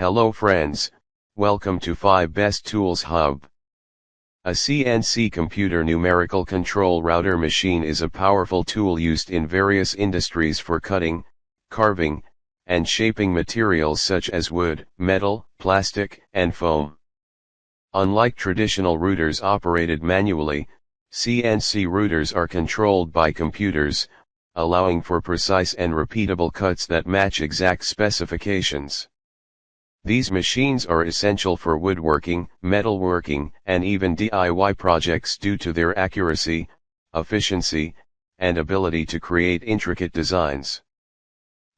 Hello friends, welcome to 5 Best Tools Hub. A CNC computer numerical control router machine is a powerful tool used in various industries for cutting, carving, and shaping materials such as wood, metal, plastic, and foam. Unlike traditional routers operated manually, CNC routers are controlled by computers, allowing for precise and repeatable cuts that match exact specifications. These machines are essential for woodworking, metalworking, and even DIY projects due to their accuracy, efficiency, and ability to create intricate designs.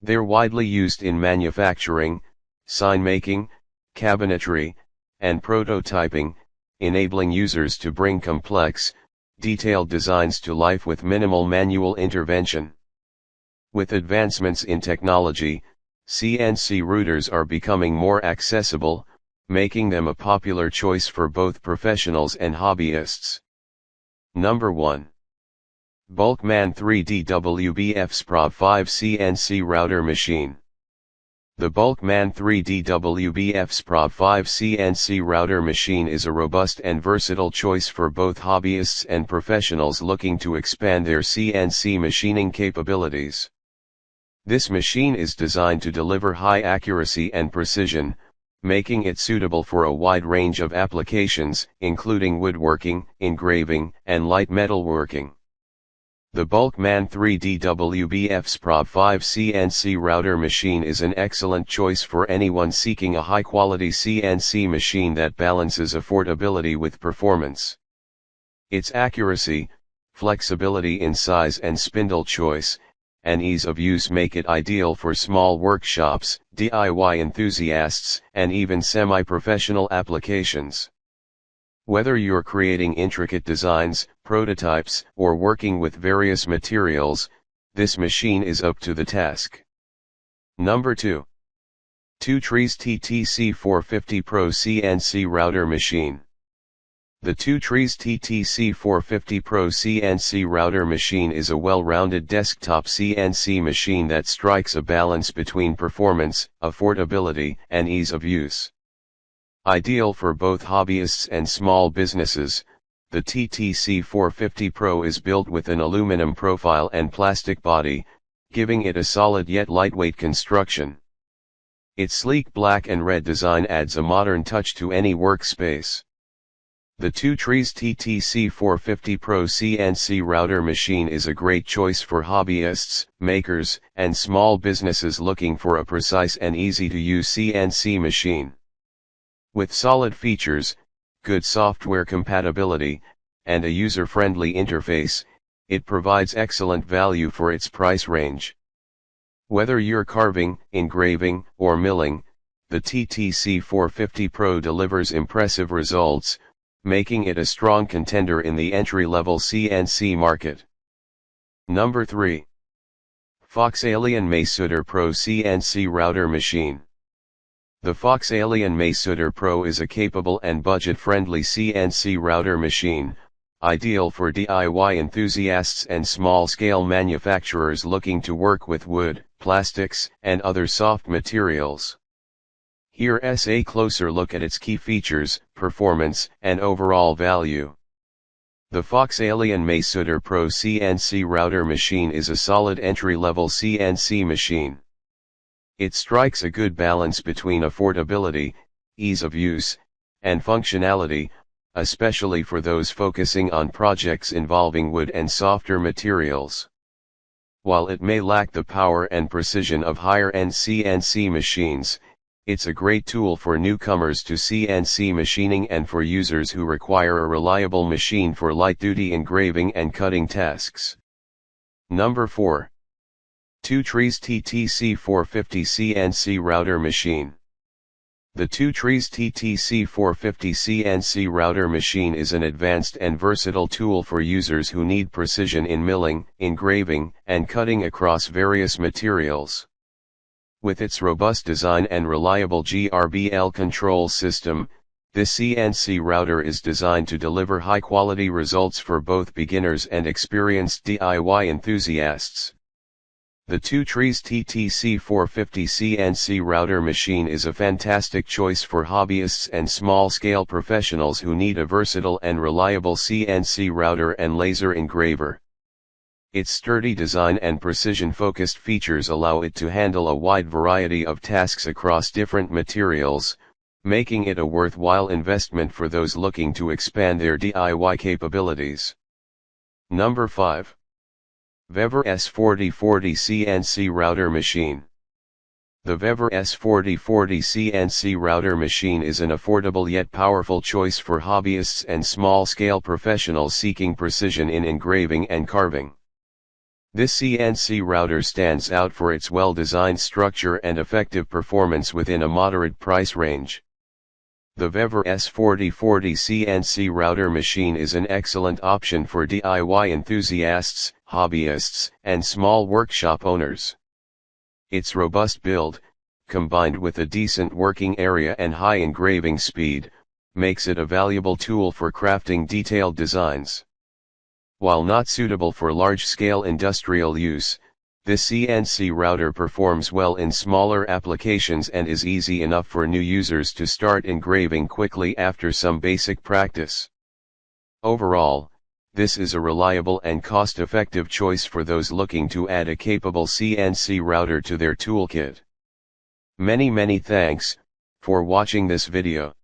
They're widely used in manufacturing, sign making, cabinetry, and prototyping, enabling users to bring complex, detailed designs to life with minimal manual intervention. With advancements in technology, CNC routers are becoming more accessible, making them a popular choice for both professionals and hobbyists. Number 1. Bulkman 3D WBF SPRA 5 CNC Router Machine. The Bulkman 3D WBF SPRA 5 CNC router machine is a robust and versatile choice for both hobbyists and professionals looking to expand their CNC machining capabilities. This machine is designed to deliver high accuracy and precision, making it suitable for a wide range of applications, including woodworking, engraving, and light metalworking. The Bulkman 3D WBF SPRA 5 CNC router machine is an excellent choice for anyone seeking a high-quality CNC machine that balances affordability with performance. Its accuracy, flexibility in size and spindle choice, and ease of use make it ideal for small workshops, DIY enthusiasts, and even semi-professional applications. Whether you're creating intricate designs, prototypes, or working with various materials, this machine is up to the task. Number 2. 2 Trees TTC 450 Pro CNC Router Machine. The 2 Trees TTC 450 Pro CNC router machine is a well-rounded desktop CNC machine that strikes a balance between performance, affordability, and ease of use. Ideal for both hobbyists and small businesses, the TTC 450 Pro is built with an aluminum profile and plastic body, giving it a solid yet lightweight construction. Its sleek black and red design adds a modern touch to any workspace. The 2 Trees TTC 450 Pro CNC router machine is a great choice for hobbyists, makers, and small businesses looking for a precise and easy-to-use CNC machine. With solid features, good software compatibility, and a user-friendly interface, it provides excellent value for its price range. Whether you're carving, engraving, or milling, the TTC 450 Pro delivers impressive results, making it a strong contender in the entry-level CNC market. Number 3. FoxAlien Masuter Pro CNC Router Machine. The FoxAlien Masuter Pro is a capable and budget-friendly CNC router machine, ideal for DIY enthusiasts and small-scale manufacturers looking to work with wood, plastics, and other soft materials. Here's a closer look at its key features, performance, and overall value. The FoxAlien Masuter Pro CNC router machine is a solid entry-level CNC machine. It strikes a good balance between affordability, ease of use, and functionality, especially for those focusing on projects involving wood and softer materials. While it may lack the power and precision of higher-end CNC machines, it's a great tool for newcomers to CNC machining and for users who require a reliable machine for light-duty engraving and cutting tasks. Number 4. 2 Trees TTC 450 CNC Router Machine. The 2 Trees TTC 450 CNC router machine is an advanced and versatile tool for users who need precision in milling, engraving, and cutting across various materials. With its robust design and reliable GRBL control system, this CNC router is designed to deliver high-quality results for both beginners and experienced DIY enthusiasts. The 2 Trees TTC 450 CNC router machine is a fantastic choice for hobbyists and small-scale professionals who need a versatile and reliable CNC router and laser engraver. Its sturdy design and precision-focused features allow it to handle a wide variety of tasks across different materials, making it a worthwhile investment for those looking to expand their DIY capabilities. Number 5. Vevor S4040 CNC Router Machine. The Vevor S4040 CNC router machine is an affordable yet powerful choice for hobbyists and small-scale professionals seeking precision in engraving and carving. This CNC router stands out for its well-designed structure and effective performance within a moderate price range. The Vevor S4040 CNC router machine is an excellent option for DIY enthusiasts, hobbyists, and small workshop owners. Its robust build, combined with a decent working area and high engraving speed, makes it a valuable tool for crafting detailed designs. While not suitable for large-scale industrial use, this CNC router performs well in smaller applications and is easy enough for new users to start engraving quickly after some basic practice. Overall, this is a reliable and cost-effective choice for those looking to add a capable CNC router to their toolkit. Many thanks for watching this video.